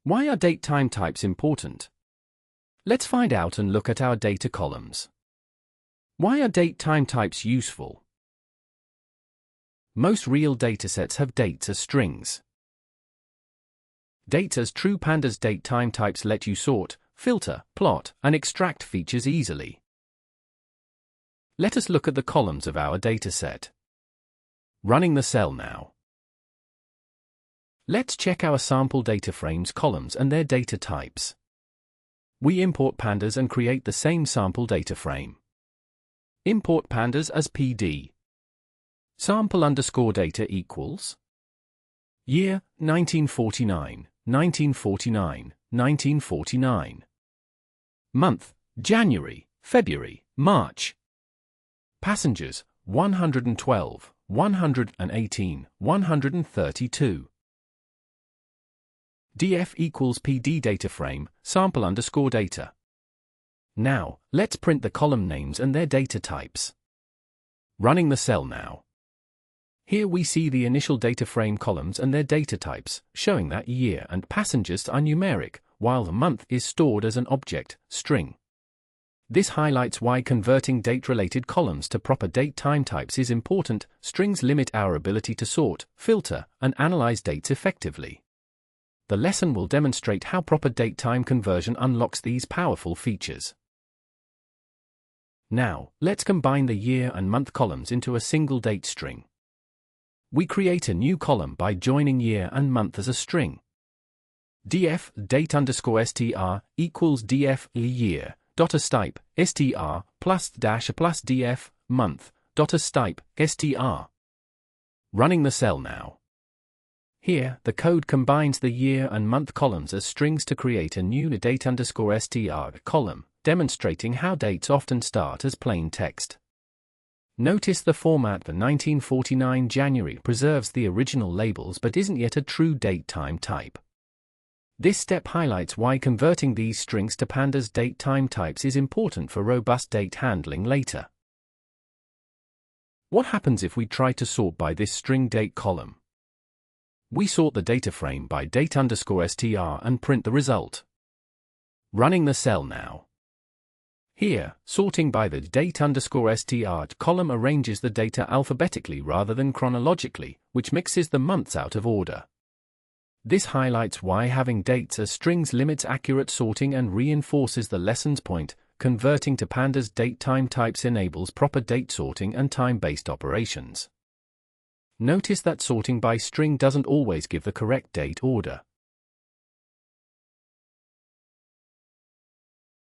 Why are date-time types important? Let's find out and look at our data columns. Why are date-time types useful? Most real datasets have dates as strings. Dates as true Pandas date-time types let you sort, filter, plot, and extract features easily. Let us look at the columns of our dataset. Running the cell now. Let's check our sample data frames columns and their data types. We import Pandas and create the same sample data frame. Import Pandas as PD. Sample_data equals year 1949, 1949, 1949. Month January, February, March. Passengers 112, 118, 132. df equals PD data frame, sample_data. Now, let's print the column names and their data types. Running the cell now. Here we see the initial data frame columns and their data types, showing that year and passengers are numeric, while the month is stored as an object, string. This highlights why converting date-related columns to proper date-time types is important. Strings limit our ability to sort, filter, and analyze dates effectively. The lesson will demonstrate how proper date-time conversion unlocks these powerful features. Now, let's combine the year and month columns into a single date string. We create a new column by joining year and month as a string. df date_str equals df year dot astype str plus dash plus df month dot astype str. Running the cell now. Here, the code combines the year and month columns as strings to create a new date_str column, demonstrating how dates often start as plain text. Notice the format. The 1949 January preserves the original labels but isn't yet a true date-time type. This step highlights why converting these strings to Pandas date-time types is important for robust date handling later. What happens if we try to sort by this string date column? We sort the data frame by date_str and print the result. Running the cell now. Here, sorting by the date_str column arranges the data alphabetically rather than chronologically, which mixes the months out of order. This highlights why having dates as strings limits accurate sorting and reinforces the lesson's point. Converting to Pandas date-time types enables proper date sorting and time-based operations. Notice that sorting by string doesn't always give the correct date order.